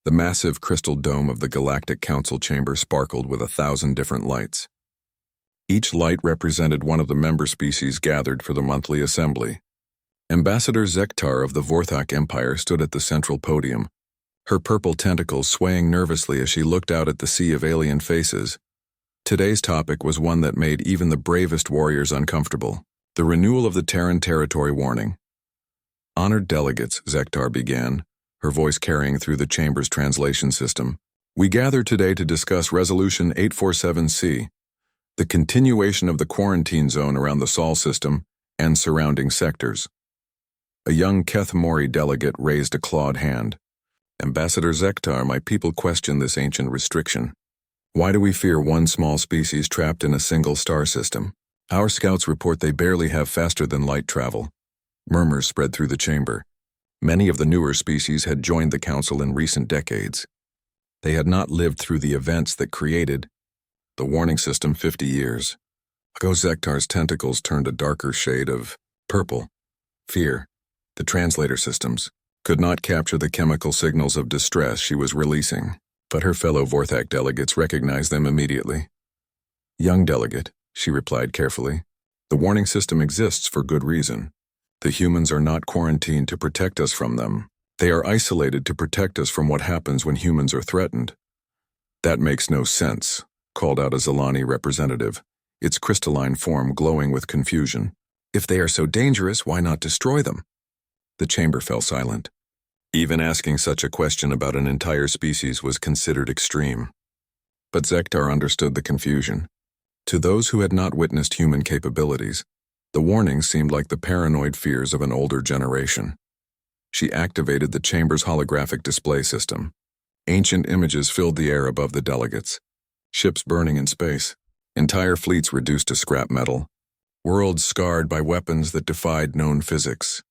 The massive crystal dome of the Galactic Council chamber sparkled with 1,000 different lights. Each light represented one of the member species gathered for the monthly assembly. Ambassador Zektar of the Vorthak Empire stood at the central podium, her purple tentacles swaying nervously as she looked out at the sea of alien faces. Today's topic was one that made even the bravest warriors uncomfortable: the renewal of the Terran territory warning. Honored delegates, Zektar began, her voice carrying through the chamber's translation system. We gather today to discuss Resolution 847C, the continuation of the quarantine zone around the Sol system and surrounding sectors. A young Keth Mori delegate raised a clawed hand. Ambassador Zektar, my people question this ancient restriction. Why do we fear one small species trapped in a single star system? Our scouts report they barely have faster than light travel. Murmurs spread through the chamber. Many of the newer species had joined the Council in recent decades. They had not lived through the events that created the warning system 50 years ago. Zektar's tentacles turned a darker shade of purple. Fear. The translator systems could not capture the chemical signals of distress she was releasing, but her fellow Vorthak delegates recognized them immediately. Young delegate, she replied carefully, the warning system exists for good reason. The humans are not quarantined to protect us from them. They are isolated to protect us from what happens when humans are threatened. That makes no sense, called out a Zalani representative, its crystalline form glowing with confusion. If they are so dangerous, why not destroy them? The chamber fell silent. Even asking such a question about an entire species was considered extreme. But Zektar understood the confusion. To those who had not witnessed human capabilities, the warnings seemed like the paranoid fears of an older generation. She activated the chamber's holographic display system. Ancient images filled the air above the delegates. Ships burning in space, entire fleets reduced to scrap metal, worlds scarred by weapons that defied known physics.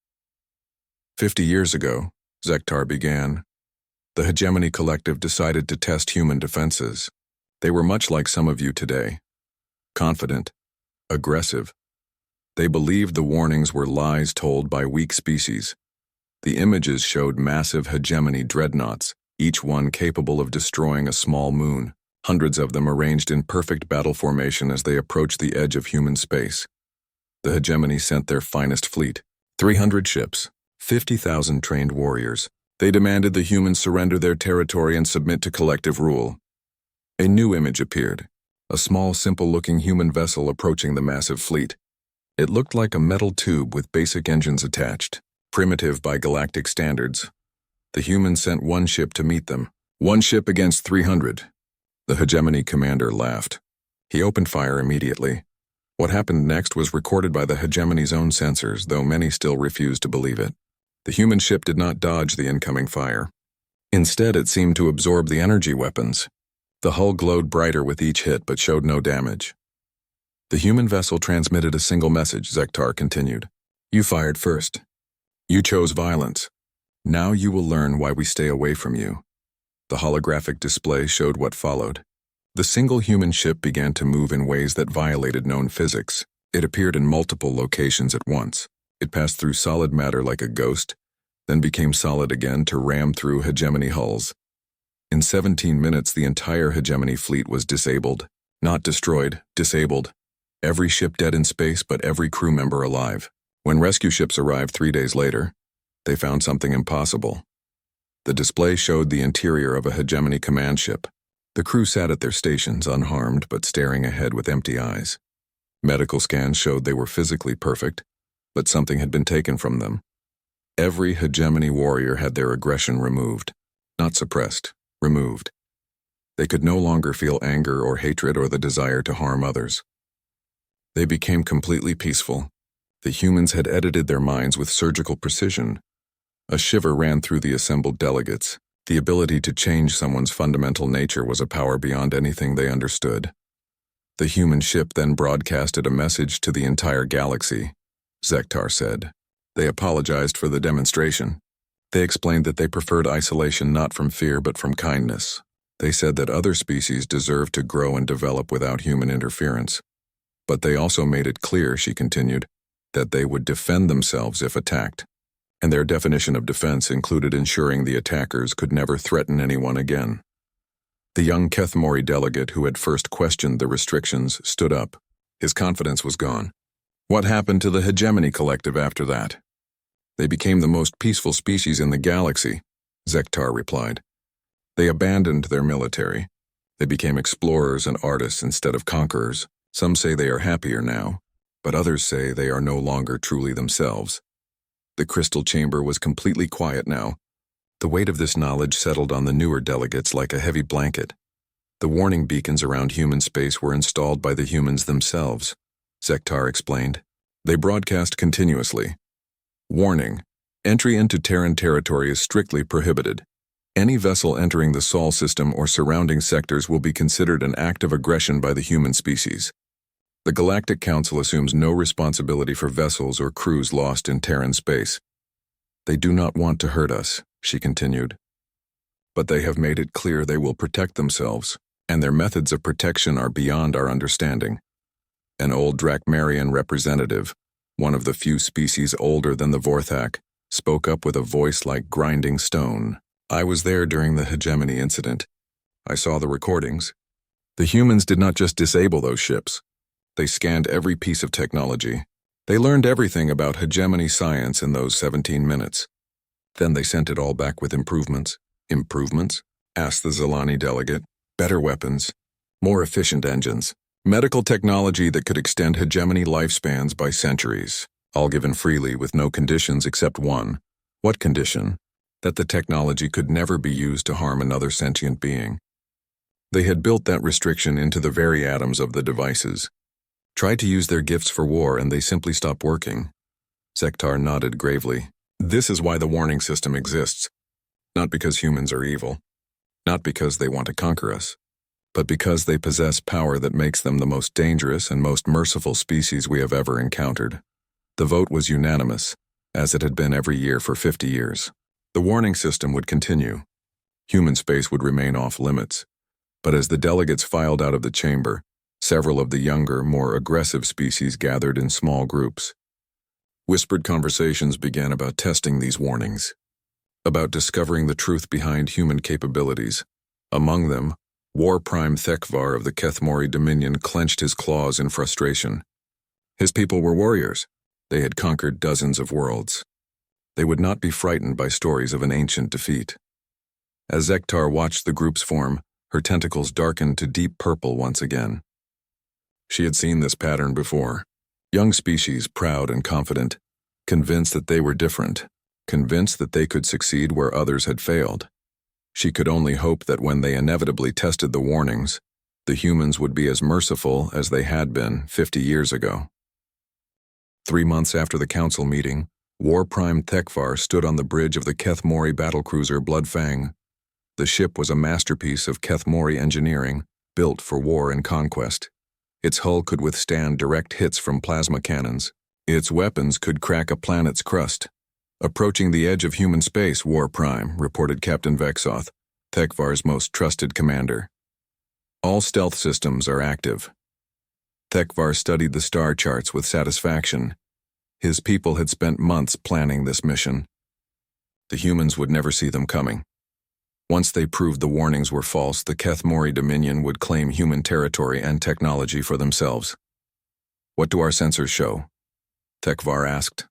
50 years ago, Zektar began, the Hegemony Collective decided to test human defenses. They were much like some of you today. Confident, aggressive. They believed the warnings were lies told by weak species. The images showed massive hegemony dreadnoughts, each one capable of destroying a small moon, hundreds of them arranged in perfect battle formation as they approached the edge of human space. The hegemony sent their finest fleet, 300 ships, 50,000 trained warriors. They demanded the humans surrender their territory and submit to collective rule. A new image appeared, a small, simple-looking human vessel approaching the massive fleet. It looked like a metal tube with basic engines attached, primitive by galactic standards. The humans sent one ship to meet them, one ship against 300. The hegemony commander laughed. He opened fire immediately. What happened next was recorded by the hegemony's own sensors, though many still refused to believe it. The human ship did not dodge the incoming fire. Instead, it seemed to absorb the energy weapons. The hull glowed brighter with each hit but showed no damage. The human vessel transmitted a single message, Zektar continued. You fired first. You chose violence. Now you will learn why we stay away from you. The holographic display showed what followed. The single human ship began to move in ways that violated known physics. It appeared in multiple locations at once. It passed through solid matter like a ghost, then became solid again to ram through hegemony hulls. In 17 minutes, the entire hegemony fleet was disabled. Not destroyed, disabled. Every ship dead in space, but every crew member alive. When rescue ships arrived 3 days later, they found something impossible. The display showed the interior of a hegemony command ship. The crew sat at their stations unharmed but staring ahead with empty eyes. Medical scans showed they were physically perfect, but something had been taken from them. Every hegemony warrior had their aggression removed, not suppressed, removed. They could no longer feel anger or hatred or the desire to harm others. They became completely peaceful. The humans had edited their minds with surgical precision. A shiver ran through the assembled delegates. The ability to change someone's fundamental nature was a power beyond anything they understood. The human ship then broadcasted a message to the entire galaxy. Zektar said. They apologized for the demonstration. They explained that they preferred isolation not from fear but from kindness. They said that other species deserve to grow and develop without human interference. But they also made it clear, she continued, that they would defend themselves if attacked. and their definition of defense included ensuring the attackers could never threaten anyone again. The young Kethmori delegate who had first questioned the restrictions stood up. His confidence was gone. What happened to the Hegemony Collective after that? They became the most peaceful species in the galaxy, Zektar replied. They abandoned their military. They became explorers and artists instead of conquerors. Some say they are happier now, but others say they are no longer truly themselves. The crystal chamber was completely quiet now. The weight of this knowledge settled on the newer delegates like a heavy blanket. The warning beacons around human space were installed by the humans themselves, Zektar explained. They broadcast continuously. Warning: entry into Terran territory is strictly prohibited. Any vessel entering the Sol system or surrounding sectors will be considered an act of aggression by the human species. The Galactic Council assumes no responsibility for vessels or crews lost in Terran space. They do not want to hurt us, she continued. But they have made it clear they will protect themselves, and their methods of protection are beyond our understanding. An old Drakmarian representative, one of the few species older than the Vorthak, spoke up with a voice like grinding stone. I was there during the Hegemony incident. I saw the recordings. The humans did not just disable those ships. They scanned every piece of technology. They learned everything about hegemony science in those 17 minutes. Then they sent it all back with improvements. Improvements? Asked the Zilani delegate. Better weapons. More efficient engines. Medical technology that could extend hegemony lifespans by centuries. All given freely with no conditions except one. What condition? That the technology could never be used to harm another sentient being. They had built that restriction into the very atoms of the devices. Tried to use their gifts for war and they simply stopped working. Zektar nodded gravely. This is why the warning system exists. Not because humans are evil. Not because they want to conquer us. But because they possess power that makes them the most dangerous and most merciful species we have ever encountered. The vote was unanimous, as it had been every year for 50 years. The warning system would continue. Human space would remain off limits. But as the delegates filed out of the chamber, several of the younger, more aggressive species gathered in small groups. Whispered conversations began about testing these warnings, about discovering the truth behind human capabilities. Among them, War Prime Thekvar of the Kethmori Dominion clenched his claws in frustration. His people were warriors. They had conquered dozens of worlds. They would not be frightened by stories of an ancient defeat. As Zektar watched the groups form, her tentacles darkened to deep purple once again. She had seen this pattern before. Young species, proud and confident, convinced that they were different, convinced that they could succeed where others had failed. She could only hope that when they inevitably tested the warnings, the humans would be as merciful as they had been 50 years ago. 3 months after the council meeting, War Prime Thekvar stood on the bridge of the Kethmori battlecruiser Bloodfang. The ship was a masterpiece of Kethmori engineering, built for war and conquest. Its hull could withstand direct hits from plasma cannons. Its weapons could crack a planet's crust. Approaching the edge of human space, War Prime, reported Captain Vexoth, Thekvar's most trusted commander. All stealth systems are active. Thekvar studied the star charts with satisfaction. His people had spent months planning this mission. The humans would never see them coming. Once they proved the warnings were false, the Kethmori Dominion would claim human territory and technology for themselves. What do our sensors show? Thekvar asked.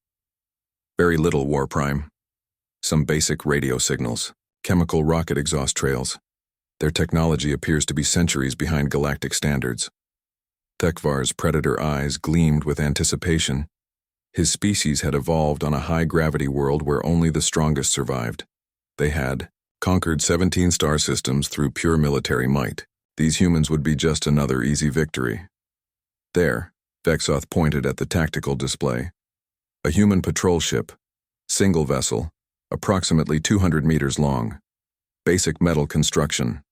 Very little, War Prime. Some basic radio signals, chemical rocket exhaust trails. Their technology appears to be centuries behind galactic standards. Thekvar's predator eyes gleamed with anticipation. His species had evolved on a high-gravity world where only the strongest survived. They had conquered 17 star systems through pure military might. These humans would be just another easy victory. There, Vexoth pointed at the tactical display. A human patrol ship, single vessel, approximately 200 meters long. Basic metal construction.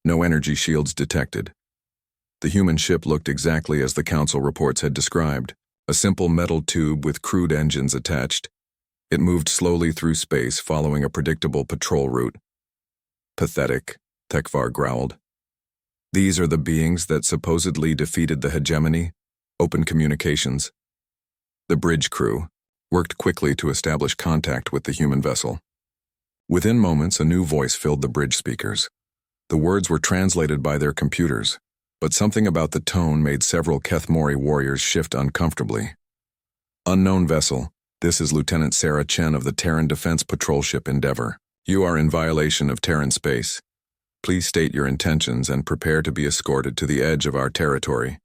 No energy shields detected. The human ship looked exactly as the council reports had described. A simple metal tube with crude engines attached. It moved slowly through space, following a predictable patrol route. Pathetic, Thekvar growled. These are the beings that supposedly defeated the hegemony, open communications. The bridge crew, worked quickly to establish contact with the human vessel. Within moments, a new voice filled the bridge speakers. The words were translated by their computers, but something about the tone made several Kethmori warriors shift uncomfortably. Unknown vessel, this is Lieutenant Sarah Chen of the Terran Defense Patrol Ship Endeavor. You are in violation of Terran space. Please state your intentions and prepare to be escorted to the edge of our territory.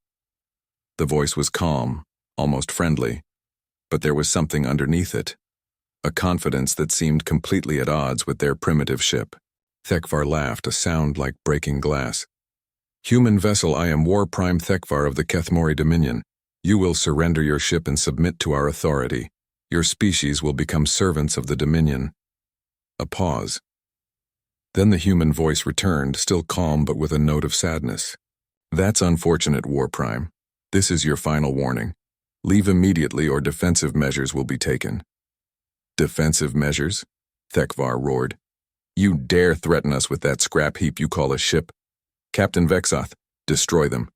The voice was calm, almost friendly, but there was something underneath it, a confidence that seemed completely at odds with their primitive ship. Thekvar laughed, a sound like breaking glass. Human vessel, I am War Prime Thekvar of the Kethmori Dominion. You will surrender your ship and submit to our authority. Your species will become servants of the Dominion. A pause. Then the human voice returned, still calm but with a note of sadness. That's unfortunate, War Prime. This is your final warning. Leave immediately or defensive measures will be taken. Defensive measures? Thekvar roared. You dare threaten us with that scrap heap you call a ship? Captain Vexoth, destroy them.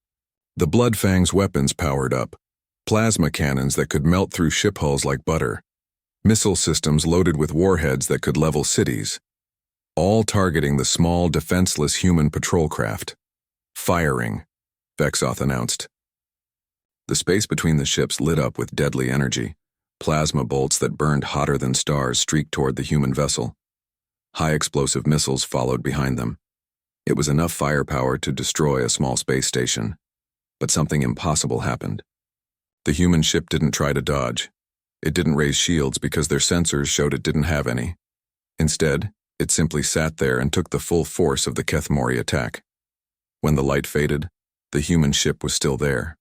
The Bloodfang's weapons powered up. Plasma cannons that could melt through ship hulls like butter. Missile systems loaded with warheads that could level cities. All targeting the small, defenseless human patrol craft. Firing, Vexoth announced. The space between the ships lit up with deadly energy. Plasma bolts that burned hotter than stars streaked toward the human vessel. High-explosive missiles followed behind them. It was enough firepower to destroy a small space station. But something impossible happened. The human ship didn't try to dodge. It didn't raise shields because their sensors showed it didn't have any. Instead, it simply sat there and took the full force of the Kethmori attack. When the light faded, the human ship was still there.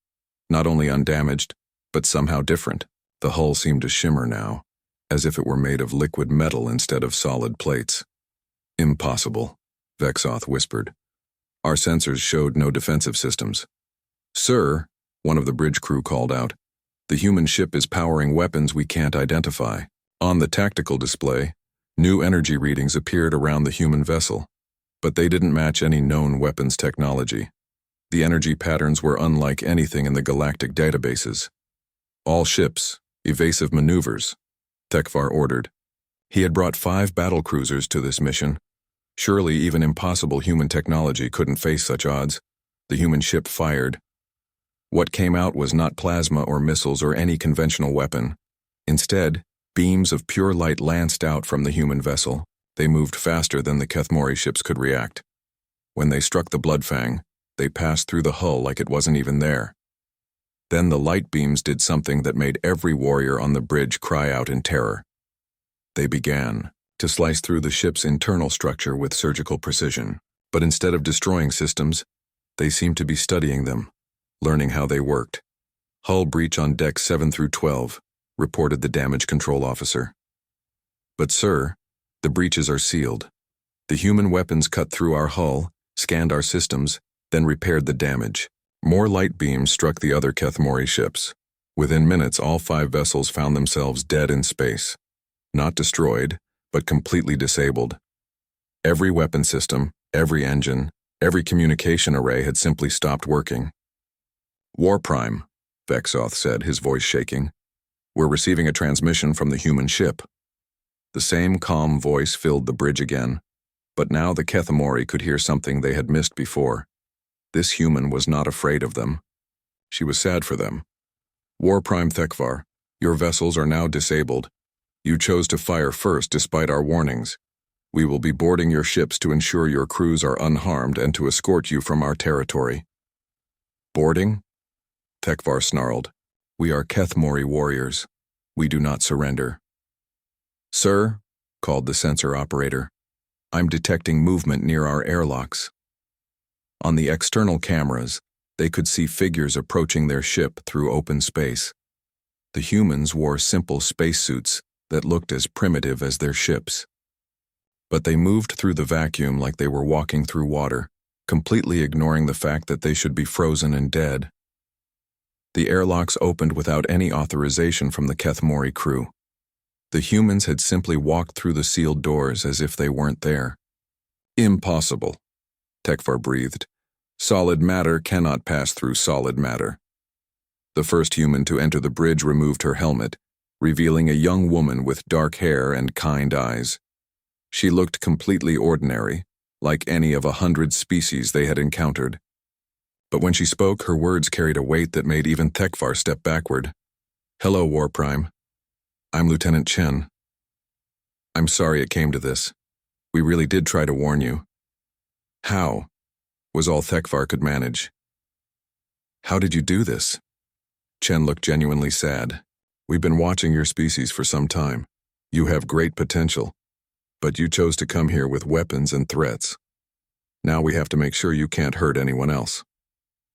Not only undamaged, but somehow different. The hull seemed to shimmer now, as if it were made of liquid metal instead of solid plates. Impossible, Vexoth whispered. Our sensors showed no defensive systems. Sir, one of the bridge crew called out, the human ship is powering weapons we can't identify. On the tactical display, new energy readings appeared around the human vessel, but they didn't match any known weapons technology. The energy patterns were unlike anything in the galactic databases. All ships, evasive maneuvers, Thekvar ordered. He had brought 5 battle cruisers to this mission. Surely even impossible human technology couldn't face such odds. The human ship fired. What came out was not plasma or missiles or any conventional weapon. Instead, beams of pure light lanced out from the human vessel. They moved faster than the Kethmori ships could react. When they struck the Bloodfang, they passed through the hull like it wasn't even there. Then the light beams did something that made every warrior on the bridge cry out in terror. They began to slice through the ship's internal structure with surgical precision. But instead of destroying systems, they seemed to be studying them, learning how they worked. Hull breach on decks 7 through 12, reported the damage control officer. But sir, the breaches are sealed. The human weapons cut through our hull, scanned our systems, then repaired the damage. More light beams struck the other Kethmori ships. Within minutes, all 5 vessels found themselves dead in space. Not destroyed, but completely disabled. Every weapon system, every engine, every communication array had simply stopped working. War Prime, Vexoth said, his voice shaking. We're receiving a transmission from the human ship. The same calm voice filled the bridge again, but now the Kethmori could hear something they had missed before. This human was not afraid of them. She was sad for them. War Prime Thekvar, your vessels are now disabled. You chose to fire first despite our warnings. We will be boarding your ships to ensure your crews are unharmed and to escort you from our territory. Boarding? Thekvar snarled. We are Kethmori warriors. We do not surrender. Sir, called the sensor operator, I'm detecting movement near our airlocks. On the external cameras, they could see figures approaching their ship through open space. The humans wore simple spacesuits that looked as primitive as their ships. But they moved through the vacuum like they were walking through water, completely ignoring the fact that they should be frozen and dead. The airlocks opened without any authorization from the Kethmori crew. The humans had simply walked through the sealed doors as if they weren't there. Impossible, Thekvar breathed. Solid matter cannot pass through solid matter. The first human to enter the bridge removed her helmet, revealing a young woman with dark hair and kind eyes. She looked completely ordinary, like any of 100 species they had encountered. But when she spoke, her words carried a weight that made even Thekvar step backward. "Hello, War Prime. I'm Lieutenant Chen. I'm sorry it came to this. We really did try to warn you." "How?" was all Thekvar could manage. "How did you do this?" Chen looked genuinely sad. "We've been watching your species for some time. You have great potential, but you chose to come here with weapons and threats. Now we have to make sure you can't hurt anyone else."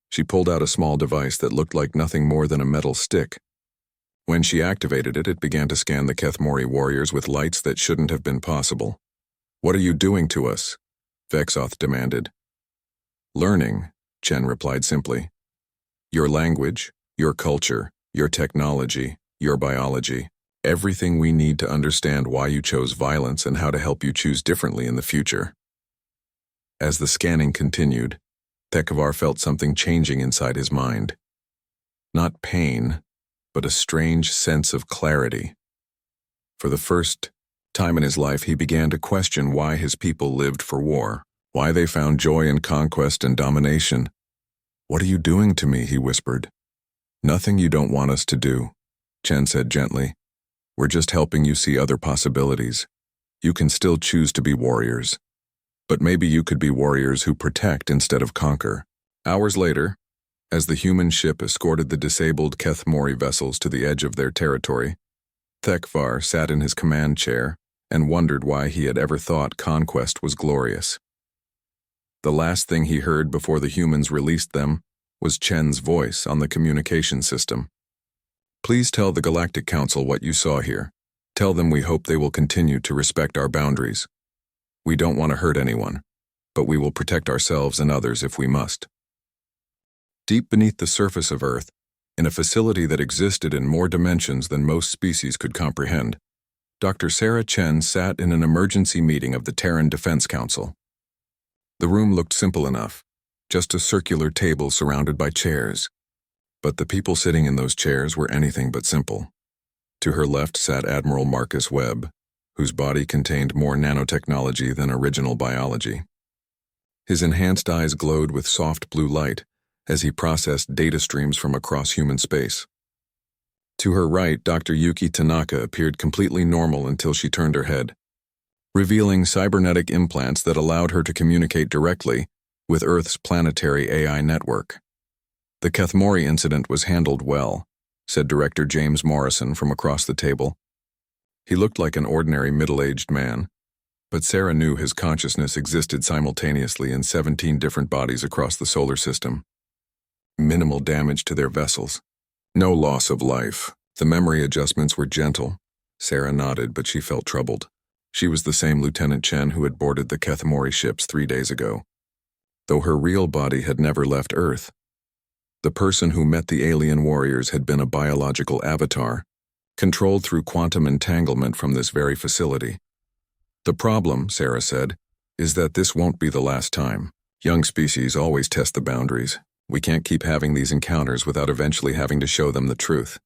She pulled out a small device that looked like nothing more than a metal stick. When she activated it, it began to scan the Kethmori warriors with lights that shouldn't have been possible. "What are you doing to us?" Vexoth demanded. "Learning," Chen replied simply. "Your language, your culture, your technology, your biology, everything we need to understand why you chose violence and how to help you choose differently in the future." As the scanning continued, Thekvar felt something changing inside his mind. Not pain, but a strange sense of clarity. For the first time in his life, he began to question why his people lived for war, why they found joy in conquest and domination. "What are you doing to me?" he whispered. "Nothing you don't want us to do," Chen said gently. "We're just helping you see other possibilities. You can still choose to be warriors. But maybe you could be warriors who protect instead of conquer." Hours later, as the human ship escorted the disabled Kethmori vessels to the edge of their territory, Thekvar sat in his command chair and wondered why he had ever thought conquest was glorious. The last thing he heard before the humans released them was Chen's voice on the communication system. "Please tell the Galactic Council what you saw here. Tell them we hope they will continue to respect our boundaries. We don't want to hurt anyone, but we will protect ourselves and others if we must." Deep beneath the surface of Earth, in a facility that existed in more dimensions than most species could comprehend, Dr. Sarah Chen sat in an emergency meeting of the Terran Defense Council. The room looked simple enough, just a circular table surrounded by chairs. But the people sitting in those chairs were anything but simple. To her left sat Admiral Marcus Webb, whose body contained more nanotechnology than original biology. His enhanced eyes glowed with soft blue light as he processed data streams from across human space. To her right, Dr. Yuki Tanaka appeared completely normal until she turned her head, revealing cybernetic implants that allowed her to communicate directly with Earth's planetary AI network. "The Kethmori incident was handled well," said Director James Morrison from across the table. He looked like an ordinary middle-aged man, but Sarah knew his consciousness existed simultaneously in 17 different bodies across the solar system. Minimal damage to their vessels. No loss of life. The memory adjustments were gentle. Sarah nodded, but she felt troubled. She was the same Lieutenant Chen who had boarded the Kethmori ships 3 days ago, though her real body had never left Earth. The person who met the alien warriors had been a biological avatar, controlled through quantum entanglement from this very facility. "The problem," Sarah said, "is that this won't be the last time. Young species always test the boundaries. We can't keep having these encounters without eventually having to show them the truth."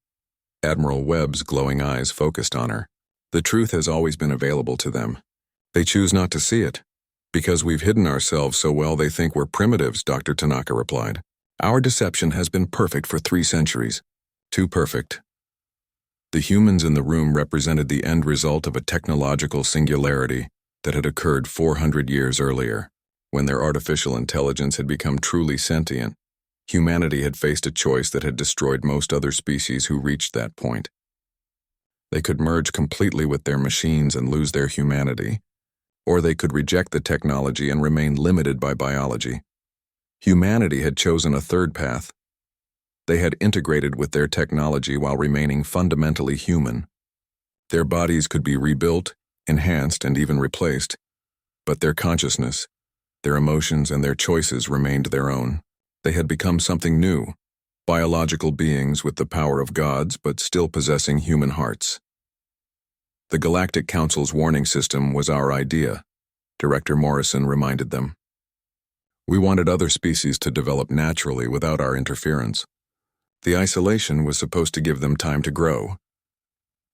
Admiral Webb's glowing eyes focused on her. "The truth has always been available to them. They choose not to see it. Because we've hidden ourselves so well they think we're primitives," Dr. Tanaka replied. "Our deception has been perfect for 3 centuries. Too perfect." The humans in the room represented the end result of a technological singularity that had occurred 400 years earlier, when their artificial intelligence had become truly sentient. Humanity had faced a choice that had destroyed most other species who reached that point. They could merge completely with their machines and lose their humanity, or they could reject the technology and remain limited by biology. Humanity had chosen a third path. They had integrated with their technology while remaining fundamentally human. Their bodies could be rebuilt, enhanced, and even replaced, but their consciousness, their emotions, and their choices remained their own. They had become something new, biological beings with the power of gods but still possessing human hearts. "The Galactic Council's warning system was our idea," Director Morrison reminded them. "We wanted other species to develop naturally without our interference. The isolation was supposed to give them time to grow.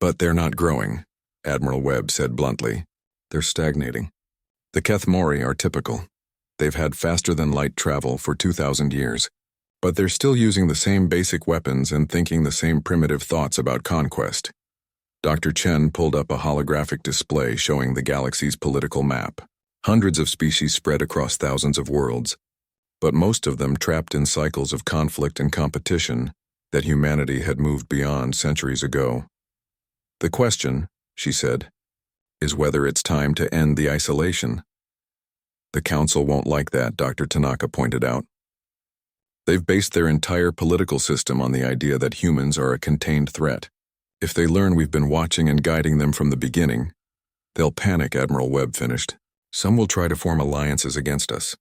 But they're not growing, Admiral Webb said bluntly. They're stagnating. The Kethmori are typical. They've had faster-than-light travel for 2,000 years, but they're still using the same basic weapons and thinking the same primitive thoughts about conquest. Dr. Chen pulled up a holographic display showing the galaxy's political map. Hundreds of species spread across thousands of worlds, but most of them trapped in cycles of conflict and competition that humanity had moved beyond centuries ago. The question, she said, is whether it's time to end the isolation. The Council won't like that, Dr. Tanaka pointed out. They've based their entire political system on the idea that humans are a contained threat. If they learn we've been watching and guiding them from the beginning, they'll panic, Admiral Webb finished. Some will try to form alliances against us.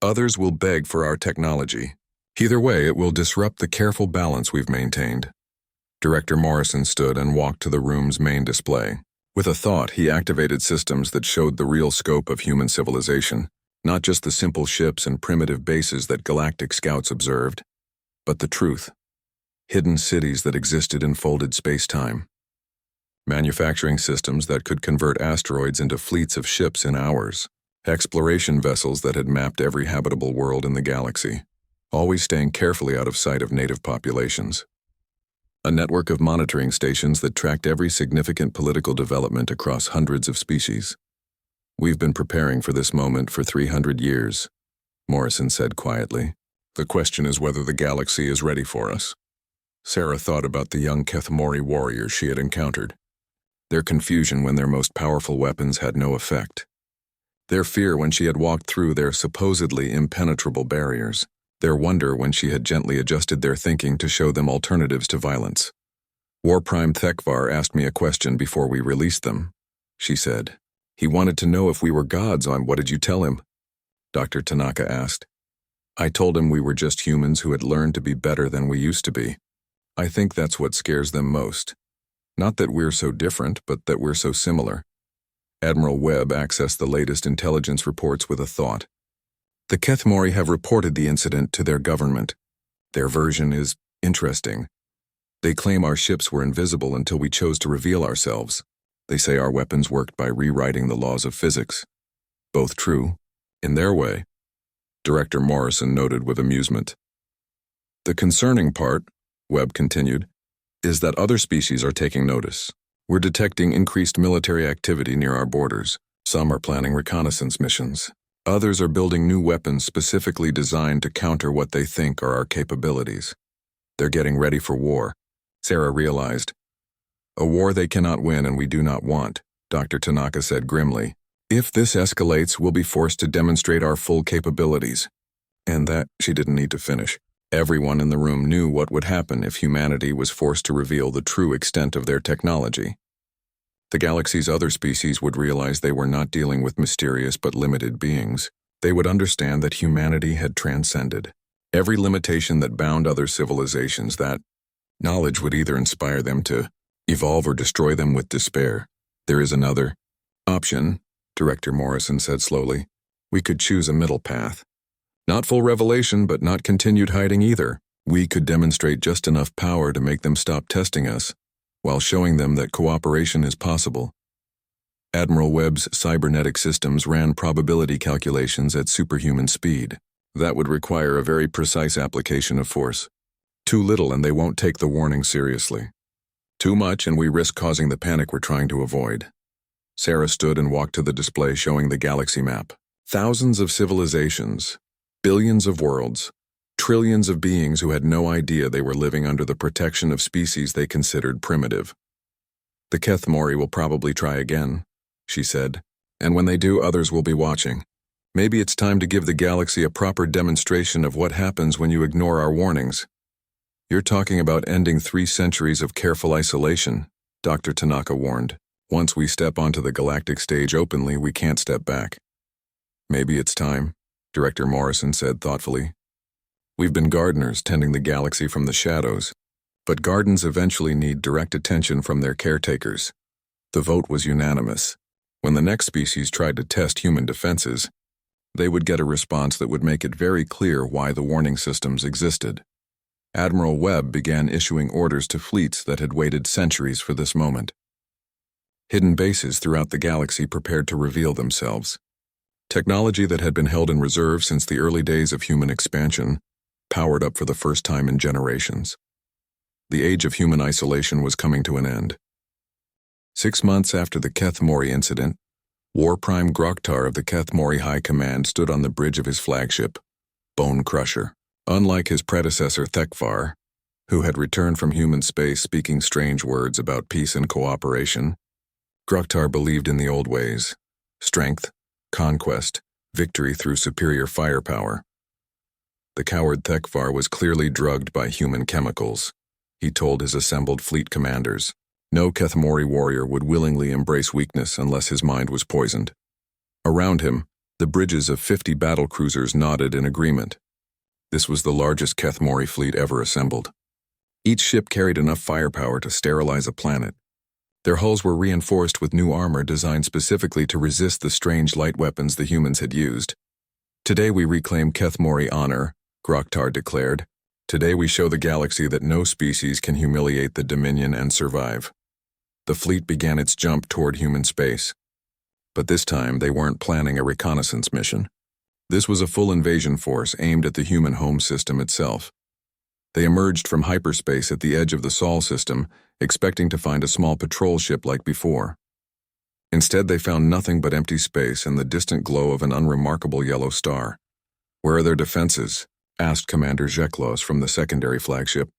Others will beg for our technology. Either way, it will disrupt the careful balance we've maintained. Director Morrison stood and walked to the room's main display. With a thought, he activated systems that showed the real scope of human civilization, not just the simple ships and primitive bases that galactic scouts observed, but the truth. Hidden cities that existed in folded space-time. Manufacturing systems that could convert asteroids into fleets of ships in hours. Exploration vessels that had mapped every habitable world in the galaxy, always staying carefully out of sight of native populations. A network of monitoring stations that tracked every significant political development across hundreds of species. We've been preparing for this moment for 300 years, Morrison said quietly. The question is whether the galaxy is ready for us. Sarah thought about the young Kethmori warriors she had encountered. Their confusion when their most powerful weapons had no effect. Their fear when she had walked through their supposedly impenetrable barriers. Their wonder when she had gently adjusted their thinking to show them alternatives to violence. War Prime Thekvar asked me a question before we released them, she said. He wanted to know if we were gods. What did you tell him? Dr. Tanaka asked. I told him we were just humans who had learned to be better than we used to be. I think that's what scares them most. Not that we're so different, but that we're so similar. Admiral Webb accessed the latest intelligence reports with a thought. The Kethmori have reported the incident to their government. Their version is interesting. They claim our ships were invisible until we chose to reveal ourselves. They say our weapons worked by rewriting the laws of physics. Both true, in their way. Director Morrison noted with amusement. The concerning part, Webb continued, is that other species are taking notice. We're detecting increased military activity near our borders. Some are planning reconnaissance missions. Others are building new weapons specifically designed to counter what they think are our capabilities. They're getting ready for war, Sarah realized. A war they cannot win and we do not want, Dr. Tanaka said grimly. If this escalates, we'll be forced to demonstrate our full capabilities. And that she didn't need to finish. Everyone in the room knew what would happen if humanity was forced to reveal the true extent of their technology. The galaxy's other species would realize they were not dealing with mysterious but limited beings. They would understand that humanity had transcended every limitation that bound other civilizations, that knowledge would either inspire them to evolve or destroy them with despair. There is another option, Director Morrison said slowly. We could choose a middle path. Not full revelation, but not continued hiding either. We could demonstrate just enough power to make them stop testing us, while showing them that cooperation is possible. Admiral Webb's cybernetic systems ran probability calculations at superhuman speed. That would require a very precise application of force. Too little and they won't take the warning seriously. Too much and we risk causing the panic we're trying to avoid. Sarah stood and walked to the display showing the galaxy map. Thousands of civilizations, billions of worlds, trillions of beings who had no idea they were living under the protection of species they considered primitive. The Kethmori will probably try again, she said, and when they do, others will be watching. Maybe it's time to give the galaxy a proper demonstration of what happens when you ignore our warnings. You're talking about ending 3 centuries of careful isolation, Dr. Tanaka warned. Once we step onto the galactic stage openly, we can't step back. Maybe it's time, Director Morrison said thoughtfully. We've been gardeners tending the galaxy from the shadows, but gardens eventually need direct attention from their caretakers. The vote was unanimous. When the next species tried to test human defenses, they would get a response that would make it very clear why the warning systems existed. Admiral Webb began issuing orders to fleets that had waited centuries for this moment. Hidden bases throughout the galaxy prepared to reveal themselves. Technology that had been held in reserve since the early days of human expansion, powered up for the first time in generations. The age of human isolation was coming to an end. 6 months after the Keth Mori incident, War Prime Groktar of the Keth Mori High Command stood on the bridge of his flagship, Bone Crusher. Unlike his predecessor Thekvar, who had returned from human space speaking strange words about peace and cooperation, Groktar believed in the old ways: strength, conquest, victory through superior firepower. The coward Thekvar was clearly drugged by human chemicals. He told his assembled fleet commanders. No Keth Mori warrior would willingly embrace weakness unless his mind was poisoned. Around him, the bridges of 50 battle cruisers nodded in agreement. This was the largest Keth Mori fleet ever assembled. Each ship carried enough firepower to sterilize a planet. Their hulls were reinforced with new armor designed specifically to resist the strange light weapons the humans had used. Today we reclaim Keth Mori honor, Groktar declared. Today we show the galaxy that no species can humiliate the Dominion and survive. The fleet began its jump toward human space. But this time they weren't planning a reconnaissance mission. This was a full invasion force aimed at the human home system itself. They emerged from hyperspace at the edge of the Sol system, expecting to find a small patrol ship like before. Instead, they found nothing but empty space and the distant glow of an unremarkable yellow star. "Where are their defenses?" asked Commander Zeklos from the secondary flagship.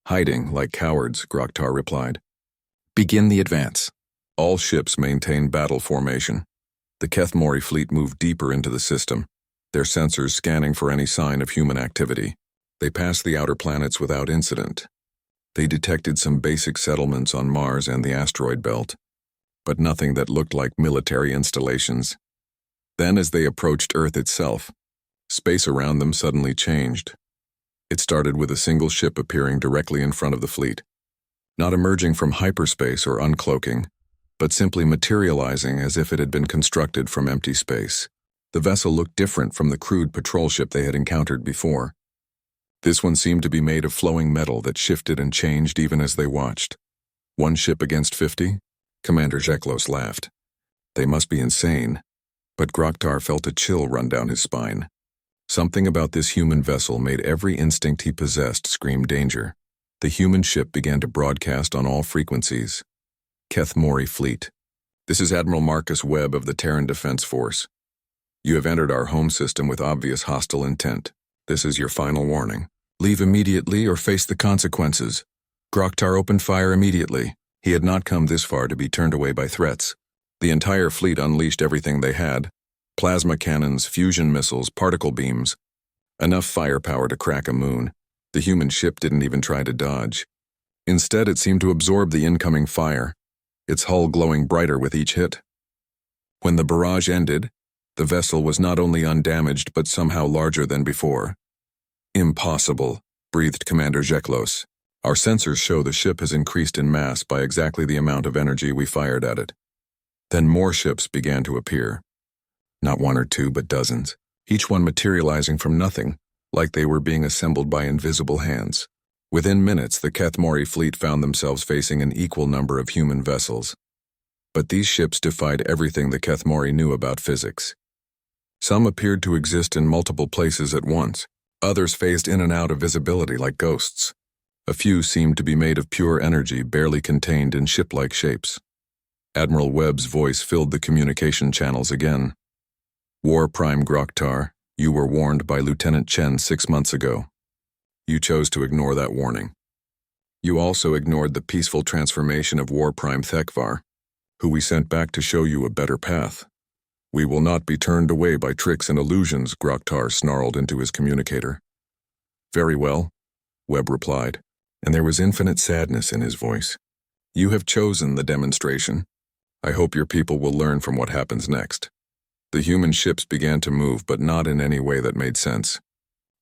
"Hiding, like cowards," Groktar replied. "Begin the advance." All ships maintained battle formation. The Keth Mori fleet moved deeper into the system, their sensors scanning for any sign of human activity. They passed the outer planets without incident. They detected some basic settlements on Mars and the asteroid belt, but nothing that looked like military installations. Then, as they approached Earth itself, space around them suddenly changed. It started with a single ship appearing directly in front of the fleet, not emerging from hyperspace or uncloaking, but simply materializing as if it had been constructed from empty space. The vessel looked different from the crude patrol ship they had encountered before. This one seemed to be made of flowing metal that shifted and changed even as they watched. "One ship against 50? Commander Zeklos laughed. They must be insane. But Groktar felt a chill run down his spine. Something about this human vessel made every instinct he possessed scream danger. The human ship began to broadcast on all frequencies. "Keth Mori Fleet. This is Admiral Marcus Webb of the Terran Defense Force. You have entered our home system with obvious hostile intent. This is your final warning. Leave immediately or face the consequences." Groktar opened fire immediately. He had not come this far to be turned away by threats. The entire fleet unleashed everything they had: plasma cannons, fusion missiles, particle beams. Enough firepower to crack a moon. The human ship didn't even try to dodge. Instead, it seemed to absorb the incoming fire, its hull glowing brighter with each hit. When the barrage ended, the vessel was not only undamaged but somehow larger than before. "Impossible," breathed Commander Zeklos. "Our sensors show the ship has increased in mass by exactly the amount of energy we fired at it." Then more ships began to appear. Not one or two, but dozens, each one materializing from nothing, like they were being assembled by invisible hands. Within minutes, the Keth Mori fleet found themselves facing an equal number of human vessels. But these ships defied everything the Keth Mori knew about physics. Some appeared to exist in multiple places at once. Others phased in and out of visibility like ghosts. A few seemed to be made of pure energy, barely contained in ship-like shapes. Admiral Webb's voice filled the communication channels again. "War Prime Groktar, you were warned by Lieutenant Chen 6 months ago. You chose to ignore that warning. You also ignored the peaceful transformation of War Prime Thekvar, who we sent back to show you a better path. We will not be turned away by tricks and illusions," Groktar snarled into his communicator. "Very well," Webb replied, and there was infinite sadness in his voice. "You have chosen the demonstration. I hope your people will learn from what happens next." The human ships began to move, but not in any way that made sense.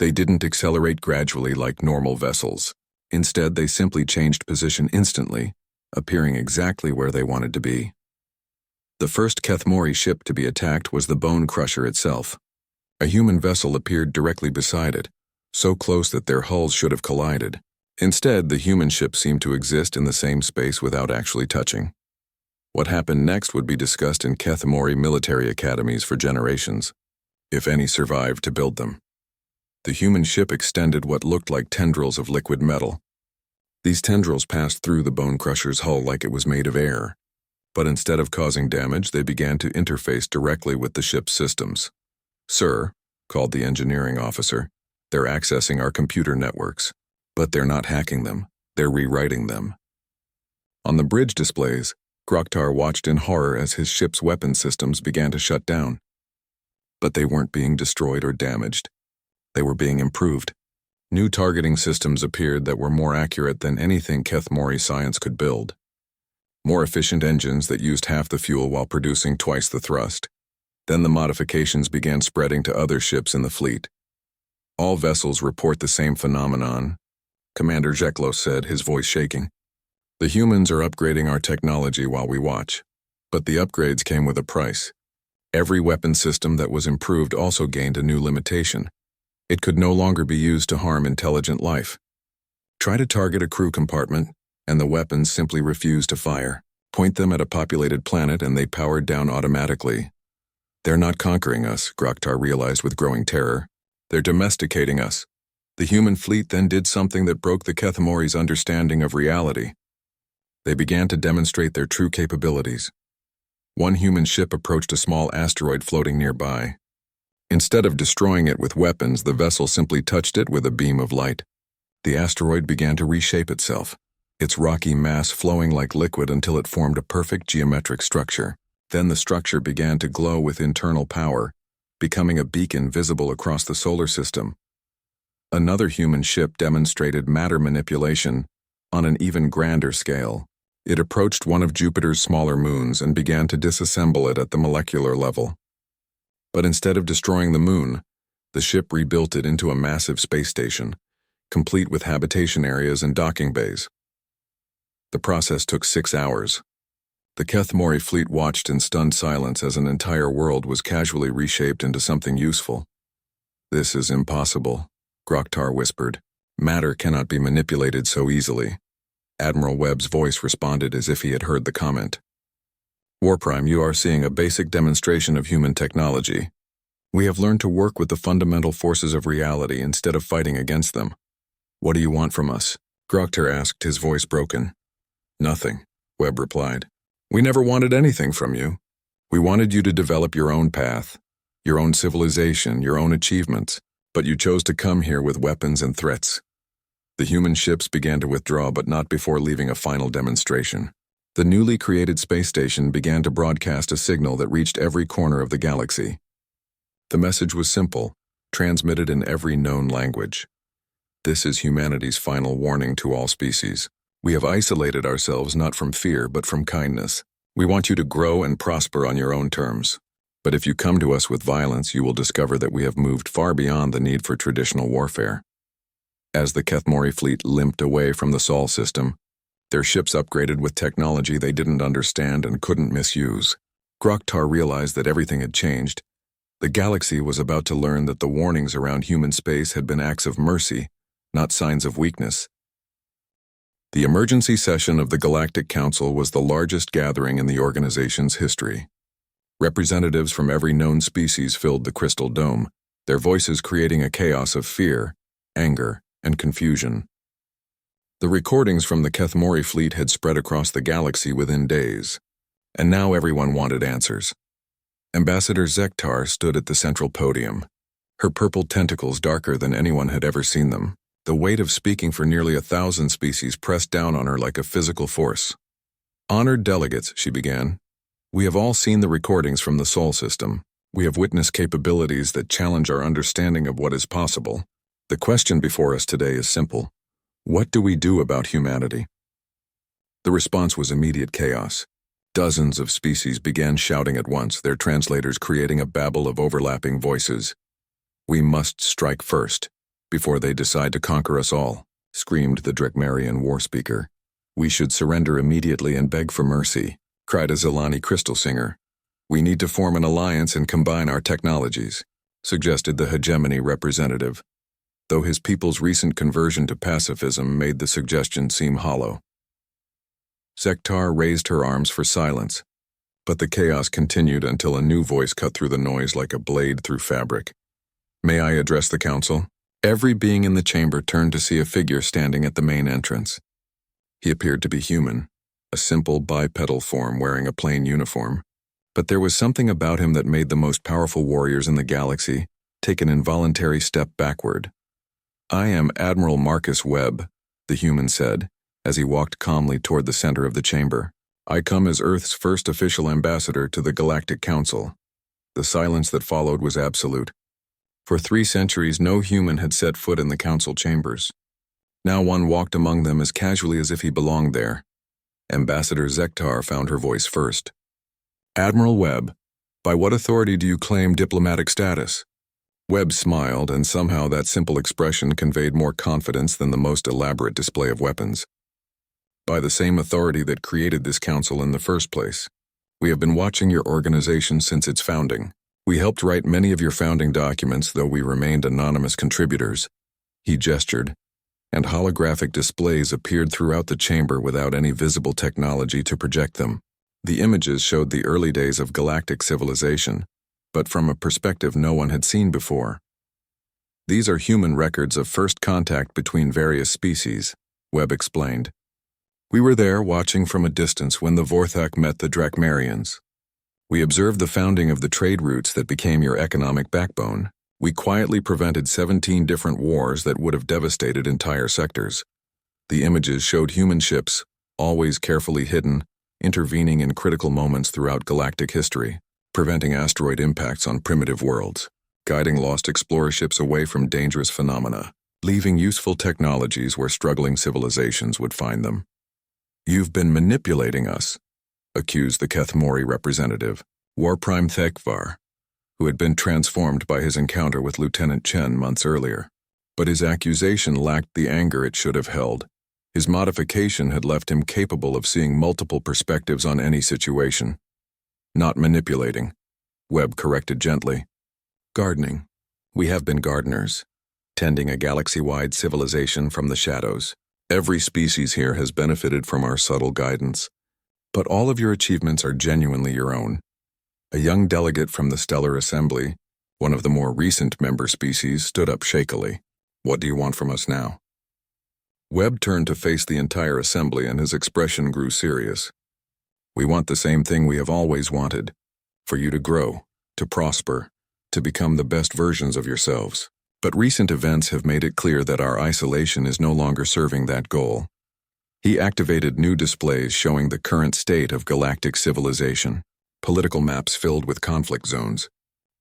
They didn't accelerate gradually like normal vessels. Instead, they simply changed position instantly, appearing exactly where they wanted to be. The first Keth Mori ship to be attacked was the Bone Crusher itself. A human vessel appeared directly beside it, so close that their hulls should have collided. Instead, the human ship seemed to exist in the same space without actually touching. What happened next would be discussed in Kethmori military academies for generations, if any survived to build them. The human ship extended what looked like tendrils of liquid metal. These tendrils passed through the bone crusher's hull like it was made of air, but instead of causing damage, they began to interface directly with the ship's systems. "Sir," called the engineering officer, "they're accessing our computer networks. But they're not hacking them, they're rewriting them." On the bridge displays, Groktar watched in horror as his ship's weapon systems began to shut down. But they weren't being destroyed or damaged. They were being improved. New targeting systems appeared that were more accurate than anything Kethmori science could build. More efficient engines that used half the fuel while producing twice the thrust. Then the modifications began spreading to other ships in the fleet. "All vessels report the same phenomenon," Commander Jeklos said, his voice shaking. "The humans are upgrading our technology while we watch. But the upgrades came with a price. Every weapon system that was improved also gained a new limitation. It could no longer be used to harm intelligent life. Try to target a crew compartment, and the weapons simply refuse to fire. Point them at a populated planet and they powered down automatically. They're not conquering us," Groktar realized with growing terror. "They're domesticating us." The human fleet then did something that broke the Kethmori's understanding of reality. They began to demonstrate their true capabilities. One human ship approached a small asteroid floating nearby. Instead of destroying it with weapons, the vessel simply touched it with a beam of light. The asteroid began to reshape itself, its rocky mass flowing like liquid until it formed a perfect geometric structure. Then the structure began to glow with internal power, becoming a beacon visible across the solar system. Another human ship demonstrated matter manipulation on an even grander scale. It approached one of Jupiter's smaller moons and began to disassemble it at the molecular level. But instead of destroying the moon, the ship rebuilt it into a massive space station, complete with habitation areas and docking bays. The process took 6 hours. The Kethmori fleet watched in stunned silence as an entire world was casually reshaped into something useful. "This is impossible," Groktar whispered. "Matter cannot be manipulated so easily." Admiral Webb's voice responded as if he had heard the comment. "Warprime, you are seeing a basic demonstration of human technology. We have learned to work with the fundamental forces of reality instead of fighting against them. What do you want from us?" Groktar asked, his voice broken. "Nothing," Webb replied. "We never wanted anything from you. We wanted you to develop your own path, your own civilization, your own achievements. But you chose to come here with weapons and threats." The human ships began to withdraw, but not before leaving a final demonstration. The newly created space station began to broadcast a signal that reached every corner of the galaxy. The message was simple, transmitted in every known language. "This is humanity's final warning to all species. We have isolated ourselves not from fear, but from kindness. We want you to grow and prosper on your own terms. But if you come to us with violence, you will discover that we have moved far beyond the need for traditional warfare." As the Kethmori fleet limped away from the Sol system, their ships upgraded with technology they didn't understand and couldn't misuse, Groktar realized that everything had changed. The galaxy was about to learn that the warnings around human space had been acts of mercy, not signs of weakness. The emergency session of the Galactic Council was the largest gathering in the organization's history. Representatives from every known species filled the crystal dome, their voices creating a chaos of fear, anger, and confusion. The recordings from the Kethmori fleet had spread across the galaxy within days, and now everyone wanted answers. Ambassador Zektar stood at the central podium, her purple tentacles darker than anyone had ever seen them. The weight of speaking for nearly 1,000 species pressed down on her like a physical force. "Honored delegates," she began. "We have all seen the recordings from the Sol system. We have witnessed capabilities that challenge our understanding of what is possible. The question before us today is simple. What do we do about humanity?" The response was immediate chaos. Dozens of species began shouting at once, their translators creating a babel of overlapping voices. "We must strike first, before they decide to conquer us all," screamed the Drekmarian war speaker. "We should surrender immediately and beg for mercy," cried a Zilani crystal singer. "We need to form an alliance and combine our technologies," suggested the hegemony representative. though his people's recent conversion to pacifism made the suggestion seem hollow. Zektar raised her arms for silence, but the chaos continued until a new voice cut through the noise like a blade through fabric. "May I address the council?" Every being in the chamber turned to see a figure standing at the main entrance. He appeared to be human, a simple bipedal form wearing a plain uniform, but there was something about him that made the most powerful warriors in the galaxy take an involuntary step backward. "I am Admiral Marcus Webb," the human said, as he walked calmly toward the center of the chamber. "I come as Earth's first official ambassador to the Galactic Council." The silence that followed was absolute. For 3 centuries, no human had set foot in the council chambers. Now one walked among them as casually as if he belonged there. Ambassador Zektar found her voice first. "Admiral Webb, by what authority do you claim diplomatic status?" Webb smiled, and somehow that simple expression conveyed more confidence than the most elaborate display of weapons. "By the same authority that created this council in the first place. We have been watching your organization since its founding. We helped write many of your founding documents, though we remained anonymous contributors." He gestured, and holographic displays appeared throughout the chamber without any visible technology to project them. The images showed the early days of galactic civilization, but from a perspective no one had seen before. "These are human records of first contact between various species," Webb explained. "We were there watching from a distance when the Vorthak met the Drakmarians. We observed the founding of the trade routes that became your economic backbone. We quietly prevented 17 different wars that would have devastated entire sectors. The images showed human ships, always carefully hidden, intervening in critical moments throughout galactic history, preventing asteroid impacts on primitive worlds, guiding lost explorer ships away from dangerous phenomena, leaving useful technologies where struggling civilizations would find them." "You've been manipulating us," accused the Kethmori representative, War Prime Thekvar, who had been transformed by his encounter with Lieutenant Chen months earlier. But his accusation lacked the anger it should have held. His modification had left him capable of seeing multiple perspectives on any situation. "Not manipulating," Webb corrected gently. "Gardening. We have been gardeners, tending a galaxy-wide civilization from the shadows. Every species here has benefited from our subtle guidance. But all of your achievements are genuinely your own." A young delegate from the Stellar Assembly, one of the more recent member species, stood up shakily. "What do you want from us now?" Webb turned to face the entire assembly, and his expression grew serious. "We want the same thing we have always wanted, for you to grow, to prosper, to become the best versions of yourselves. But recent events have made it clear that our isolation is no longer serving that goal." He activated new displays showing the current state of galactic civilization, political maps filled with conflict zones,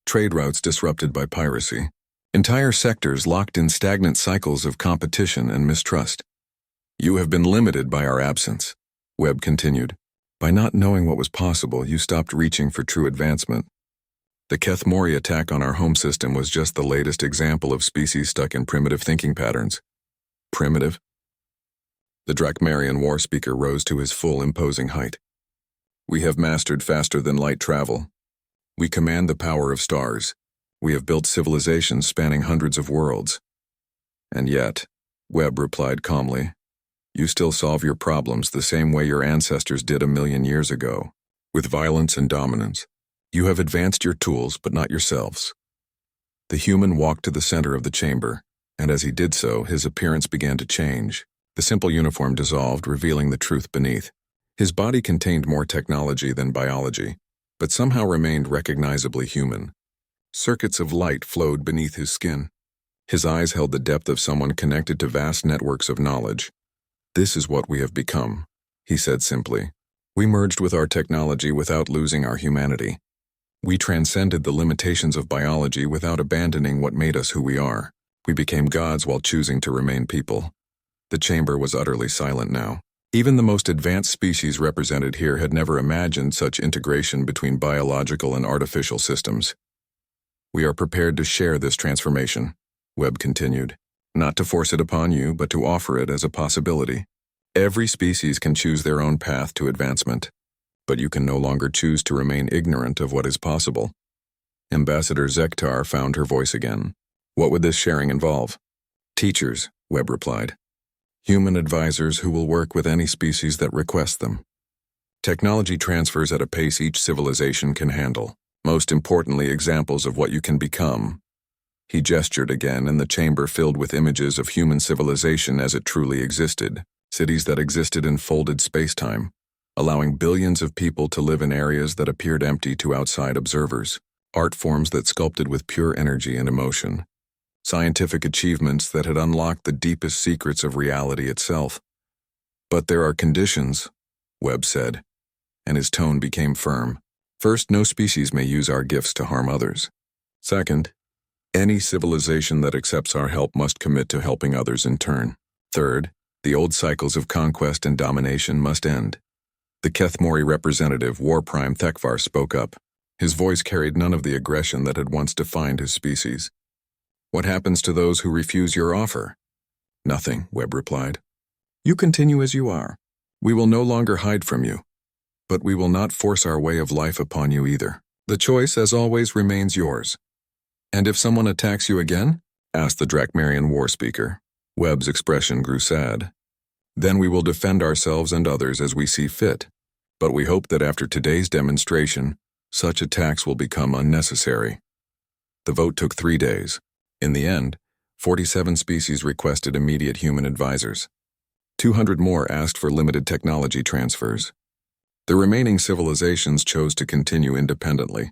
trade routes disrupted by piracy, entire sectors locked in stagnant cycles of competition and mistrust. "You have been limited by our absence," Webb continued. "By not knowing what was possible, you stopped reaching for true advancement. The Kethmori attack on our home system was just the latest example of species stuck in primitive thinking patterns." "Primitive?" The Drakmarian war speaker rose to his full imposing height. "We have mastered faster than light travel. We command the power of stars. We have built civilizations spanning hundreds of worlds. And yet," Webb replied calmly, "you still solve your problems the same way your ancestors did 1,000,000 years ago, with violence and dominance. You have advanced your tools, but not yourselves." The human walked to the center of the chamber, and as he did so, his appearance began to change. The simple uniform dissolved, revealing the truth beneath. His body contained more technology than biology, but somehow remained recognizably human. Circuits of light flowed beneath his skin. His eyes held the depth of someone connected to vast networks of knowledge. "This is what we have become," he said simply. "We merged with our technology without losing our humanity. We transcended the limitations of biology without abandoning what made us who we are. We became gods while choosing to remain people." The chamber was utterly silent now. Even the most advanced species represented here had never imagined such integration between biological and artificial systems. "We are prepared to share this transformation," Webb continued. "Not to force it upon you, but to offer it as a possibility. Every species can choose their own path to advancement, but you can no longer choose to remain ignorant of what is possible." Ambassador Zektar found her voice again. "What would this sharing involve?" Teachers, Webb replied. Human advisors who will work with any species that request them. Technology transfers at a pace each civilization can handle. Most importantly, examples of what you can become. He gestured again, and the chamber filled with images of human civilization as it truly existed, cities that existed in folded space-time, allowing billions of people to live in areas that appeared empty to outside observers, art forms that sculpted with pure energy and emotion, scientific achievements that had unlocked the deepest secrets of reality itself. But there are conditions, Webb said, and his tone became firm. First, no species may use our gifts to harm others. Second, any civilization that accepts our help must commit to helping others in turn. Third, the old cycles of conquest and domination must end. The Kethmori representative, War Prime Thekvar, spoke up. His voice carried none of the aggression that had once defined his species. What happens to those who refuse your offer? Nothing, Webb replied. You continue as you are. We will no longer hide from you. But we will not force our way of life upon you either. The choice, as always, remains yours. And if someone attacks you again? Asked the Drakmarian war speaker. Webb's expression grew sad. Then we will defend ourselves and others as we see fit. But we hope that after today's demonstration, such attacks will become unnecessary. The vote took 3 days. In the end, 47 species requested immediate human advisors. 200 more asked for limited technology transfers. The remaining civilizations chose to continue independently,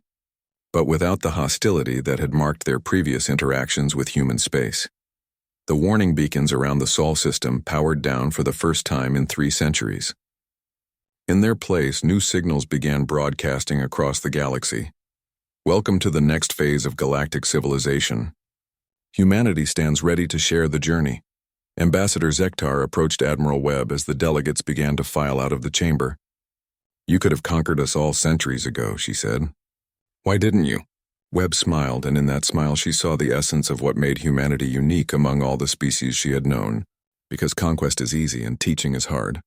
but without the hostility that had marked their previous interactions with human space. The warning beacons around the Sol system powered down for the first time in 3 centuries. In their place, new signals began broadcasting across the galaxy. Welcome to the next phase of galactic civilization. Humanity stands ready to share the journey. Ambassador Zektar approached Admiral Webb as the delegates began to file out of the chamber. You could have conquered us all centuries ago, she said. Why didn't you? Webb smiled, and in that smile she saw the essence of what made humanity unique among all the species she had known. Because conquest is easy and teaching is hard.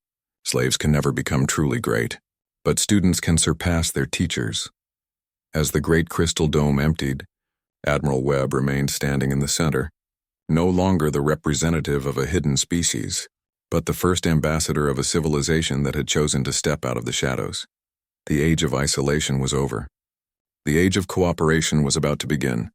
Slaves can never become truly great, but students can surpass their teachers. As the great crystal dome emptied, Admiral Webb remained standing in the center, no longer the representative of a hidden species, but the first ambassador of a civilization that had chosen to step out of the shadows. The age of isolation was over. The age of cooperation was about to begin.